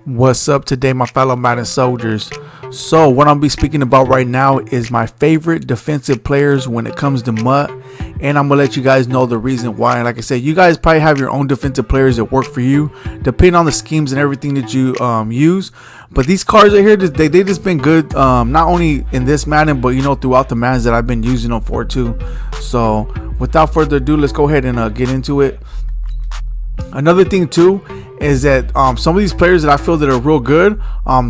What's up today, my fellow Madden soldiers? So what I'm be speaking about right now is my favorite defensive players when it comes to MUT, and I'm gonna let you guys know the reason why. And like I said, you guys probably have your own defensive players that work for you, depending on the schemes and everything that you use. But these cards right here, they just been good, not only in this Madden, but throughout the Maddens that I've been using them for too. So without further ado, let's go ahead and get into it. Another thing too is that some of these players that I feel that are real good,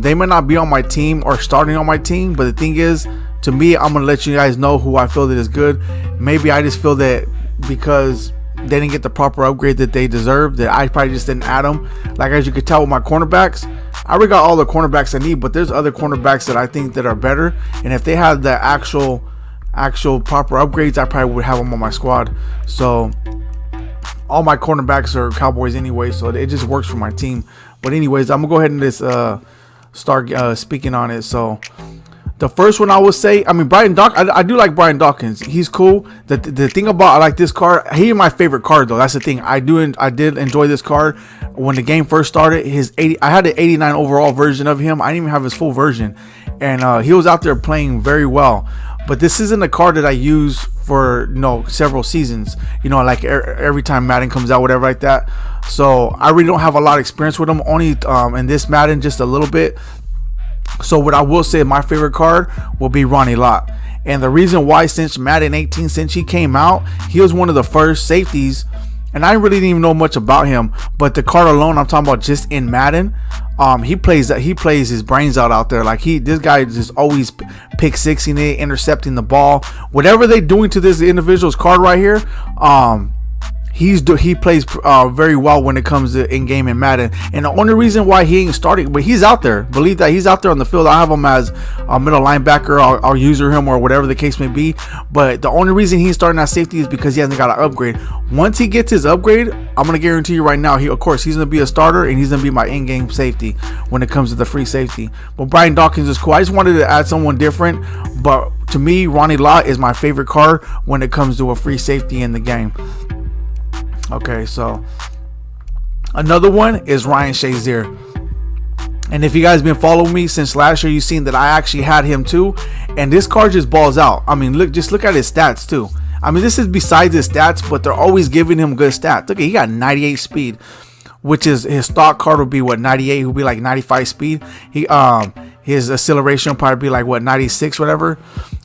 they might not be on my team or starting on my team, but the thing is, to me, I'm gonna let you guys know who I feel that is good. Maybe I just feel that because they didn't get the proper upgrade that they deserve, that I probably just didn't add them. Like, as you can tell with my cornerbacks, I already got all the cornerbacks I need, but there's other cornerbacks that I think that are better, and if they had the actual proper upgrades, I probably would have them on my squad. So all my cornerbacks are Cowboys anyway, so it just works for my team. But anyways, I'm gonna go ahead and just start speaking on it. So the first one I will say, I mean, I do like Brian Dawkins. He's cool. The thing about I like this card, he is my favorite card though. That's the thing. I did enjoy this card when the game first started. I had an 89 overall version of him. I didn't even have his full version, and he was out there playing very well. But this isn't a card that I use for several seasons, like every time Madden comes out, whatever like that. So I really don't have a lot of experience with him, only in this Madden just a little bit. So what I will say, my favorite card will be Ronnie Lott, and the reason why, since Madden 18, since he came out, he was one of the first safeties, and I really didn't even know much about him, but the card alone, I'm talking about just in Madden, he plays his brains out there. Like, this guy is just always pick sixing it, intercepting the ball, whatever they're doing to this individual's card right here. He plays very well when it comes to in-game in Madden, and the only reason why he ain't starting, but he's out there. Believe that he's out there on the field. I have him as a middle linebacker. I'll use him or whatever the case may be. But the only reason he's starting at safety is because he hasn't got an upgrade. Once he gets his upgrade, I'm gonna guarantee you right now, of course he's gonna be a starter, and he's gonna be my in-game safety when it comes to the free safety. But Brian Dawkins is cool. I just wanted to add someone different, but to me, Ronnie Lott is my favorite card when it comes to a free safety in the game. Okay, so another one is Ryan Shazier, and if you guys been following me since last year, you've seen that I actually had him too, and this card just balls out. I mean, look at his stats too. I mean, this is besides his stats, but they're always giving him good stats. Look, he got 98 speed, which is his stock card would be what, 98. He'll be like 95 speed. His acceleration will probably be like what, 96, whatever.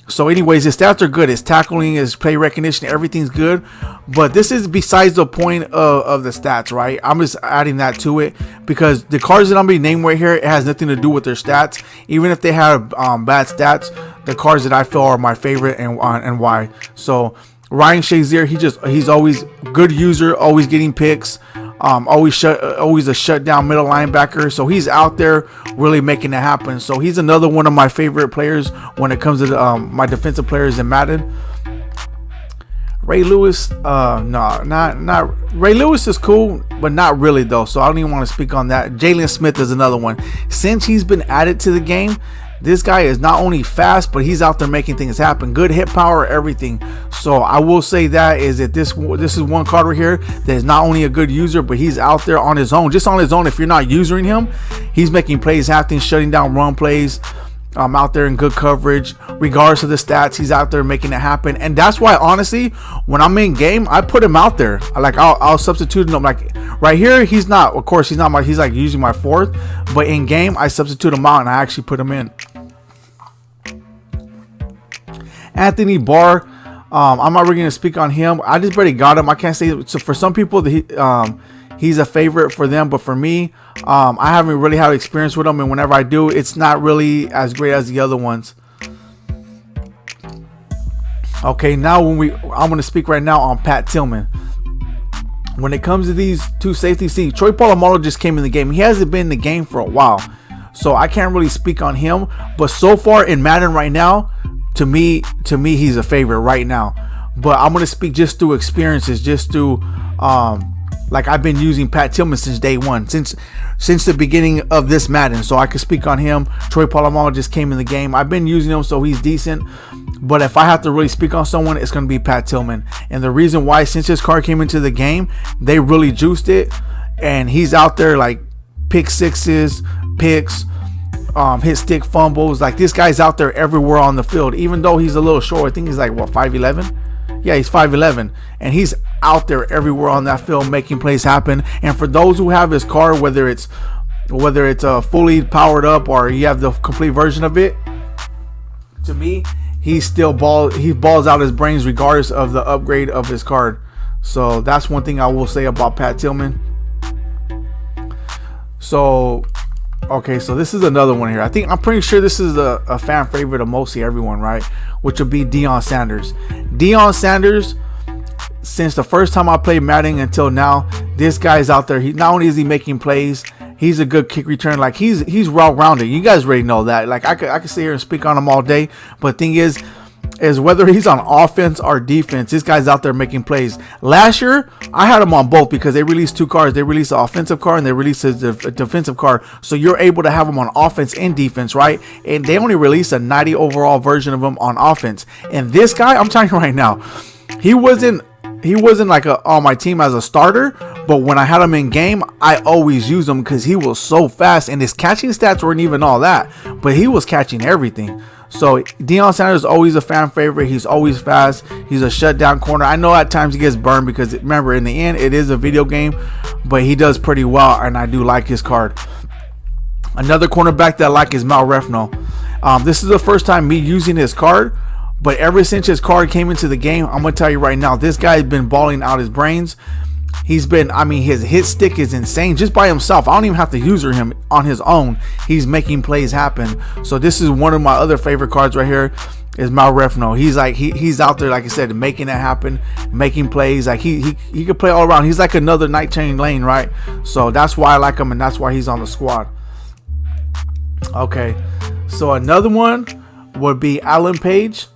So anyways, his stats are good. His tackling, his play recognition, everything's good. But this is besides the point of the stats, right? I'm just adding that to it because the cards that I'm going to name right here, it has nothing to do with their stats. Even if they have bad stats, the cards that I feel are my favorite and why. So Ryan Shazier, he's always good user, always getting picks. Always a shutdown middle linebacker, so he's out there really making it happen. So he's another one of my favorite players when it comes to my defensive players in Madden. Ray Lewis, not Ray Lewis is cool, but not really though. So I don't even want to speak on that. Jalen Smith is another one. Since he's been added to the game, this guy is not only fast, but he's out there making things happen. Good hit power, everything. So I will say that this is one card right here that is not only a good user, but he's out there on his own. Just on his own, if you're not using him, he's making plays happen, shutting down run plays. Out there in good coverage, regardless of the stats, he's out there making it happen. And that's why, honestly, when I'm in game, I put him out there. I'll substitute him. Like right here, he's not. Of course, he's not he's like usually my fourth. But in game, I substitute him out and I actually put him in. Anthony Barr. I'm not really gonna speak on him. I just already got him. I can't say so. For some people, he's a favorite for them, but for me, I haven't really had experience with him, and whenever I do, it's not really as great as the other ones. Okay, now I'm going to speak right now on Pat Tillman. When it comes to these two safeties, see, Troy Polamalu just came in the game. He hasn't been in the game for a while, so I can't really speak on him. But so far in Madden right now, to me, he's a favorite right now. But I'm going to speak just through experiences, just through like I've been using Pat Tillman since day one, since the beginning of this Madden, so I can speak on him. Troy Polamalu just came in the game. I've been using him, so he's decent. But if I have to really speak on someone, it's going to be Pat Tillman. And the reason why, since his card came into the game, they really juiced it, and he's out there like pick sixes, picks, hit stick fumbles. Like, this guy's out there everywhere on the field, even though he's a little short. I think he's like, what, 5'11"? Yeah, he's 5'11", and he's out there everywhere on that field making plays happen. And for those who have his card, whether it's fully powered up or you have the complete version of it, to me, he balls out his brains regardless of the upgrade of his card. So that's one thing I will say about Pat Tillman. So okay, so this is another one here. I'm pretty sure this is a fan favorite of mostly everyone, right? Which would be Deion Sanders. Deion Sanders, since the first time I played Madden until now, this guy's out there. He not only is he making plays, he's a good kick return. Like, he's well-rounded. You guys already know that. Like, I could sit here and speak on him all day, but the thing is whether he's on offense or defense, this guy's out there making plays. Last year, I had him on both because they released two cards. They released an offensive card and they released a defensive card. So you're able to have him on offense and defense, right? And they only released a 90 overall version of him on offense. And this guy, I'm telling you right now, he wasn't like on my team as a starter, but when I had him in game, I always used him because he was so fast, and his catching stats weren't even all that, but he was catching everything. So Deion Sanders is always a fan favorite. He's always fast. He's a shutdown corner. I know at times he gets burned because, remember, in the end, it is a video game, but he does pretty well, and I do like his card. Another cornerback that I like is Mal Refno. This is the first time me using his card, but ever since his card came into the game, I'm going to tell you right now, this guy's been balling out his brains. His hit stick is insane just by himself. I don't even have to use him on his own. He's making plays happen. So this is one of my other favorite cards right here is Mal Refno. He's out there, like I said, making it happen, making plays. Like he could play all around. He's like another Night Train Lane, right? So that's why I like him, and that's why he's on the squad. Okay, so another one would be Alan Page.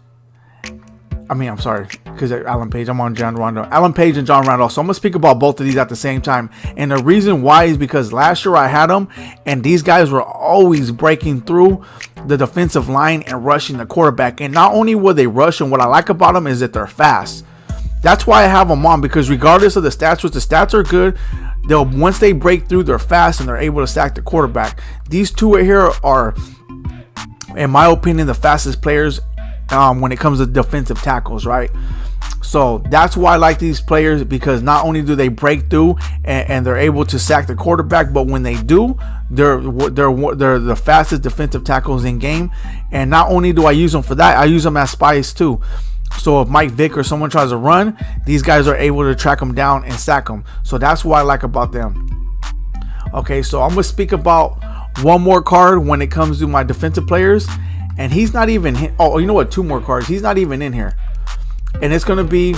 I'm sorry, because Alan Page, I'm on John Rondo. Alan Page and John Randolph. So I'm going to speak about both of these at the same time. And the reason why is because last year I had them, and these guys were always breaking through the defensive line and rushing the quarterback. And not only were they rushing, what I like about them is that they're fast. That's why I have them on, because regardless of the stats, which the stats are good, once they break through, they're fast and they're able to sack the quarterback. These two right here are, in my opinion, the fastest players when it comes to defensive tackles, right? So that's why I like these players, because not only do they break through and they're able to sack the quarterback, but when they do, they're the fastest defensive tackles in game. And not only do I use them for that, I use them as spies too. So if Mike Vick or someone tries to run, these guys are able to track them down and sack them. So that's what I like about them. Okay, so I'm gonna speak about one more card when it comes to my defensive players. And he's not even oh, you know what? Two more cards. He's not even in here. And it's going to be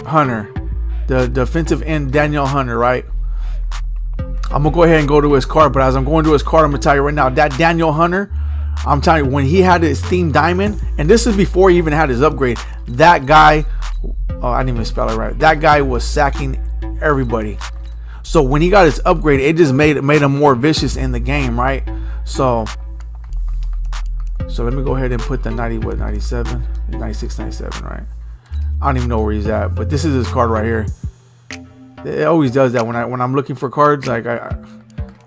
Hunter, the defensive end, Daniel Hunter, right? I'm going to go ahead and go to his card. But as I'm going to his card, I'm going to tell you right now, that Daniel Hunter, I'm telling you, when he had his Team Diamond, and this is before he even had his upgrade, that guy, oh, I didn't even spell it right. That guy was sacking everybody. So when he got his upgrade, it just made him more vicious in the game, right? So let me go ahead and put the 97, 96, 97, right? I don't even know where he's at, but this is his card right here. It always does that when I'm looking for cards. Like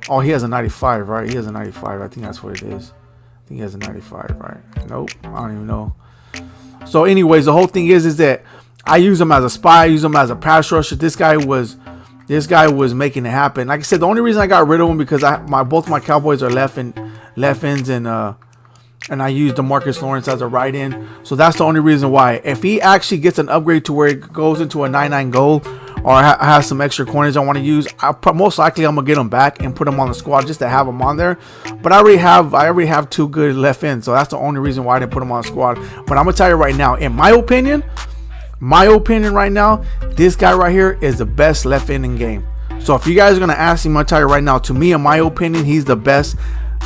oh, he has a 95, right? He has a 95. I think that's what it is. I think he has a 95, right? Nope, I don't even know. So anyways, the whole thing is that I use him as a spy. I use him as a pass rusher. This guy was making it happen. Like I said, the only reason I got rid of him because both my Cowboys are left ends, and I use DeMarcus Lawrence as a right end. So that's the only reason why. If he actually gets an upgrade to where it goes into a 9-9 goal, or I have some extra corners I want to use, most likely I'm gonna get him back and put him on the squad just to have him on there. But I already have two good left ends, so that's the only reason why I didn't put him on the squad. But I'm gonna tell you right now, in my opinion right now, this guy right here is the best left end in game. So if you guys are gonna ask me, I'm gonna tell you right now, to me, in my opinion, he's the best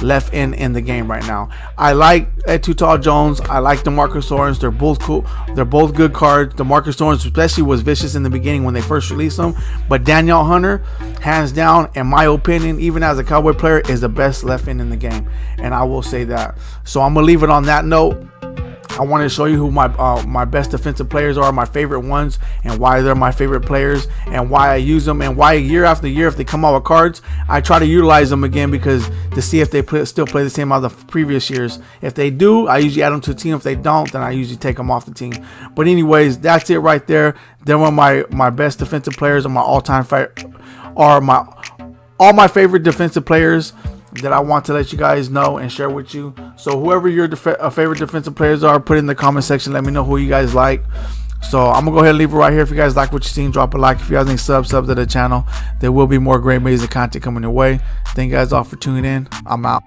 left end in the game right now. I like Ed Tutal Jones. I like DeMarcus Lawrence. They're both cool. They're both good cards. DeMarcus Lawrence especially was vicious in the beginning when they first released him. But Daniel Hunter, hands down, in my opinion, even as a Cowboy player, is the best left end in the game. And I will say that. So I'm gonna leave it on that note. I wanted to show you who my best defensive players are, my favorite ones, and why they're my favorite players, and why I use them, and why year after year, if they come out with cards, I try to utilize them again, because to see if they still play the same as the previous years. If they do, I usually add them to the team. If they don't, then I usually take them off the team. But anyways, that's it right there. They're one of my best defensive players, and my all-time all my favorite defensive players that I want to let you guys know and share with you. So whoever your favorite defensive players are, put it in the comment section. Let me know who you guys like. So I'm gonna go ahead and leave it right here. If you guys like what you're seeing, drop a like. If you guys need subs to the channel, there will be more great amazing content coming your way. Thank you guys all for tuning in. I'm out.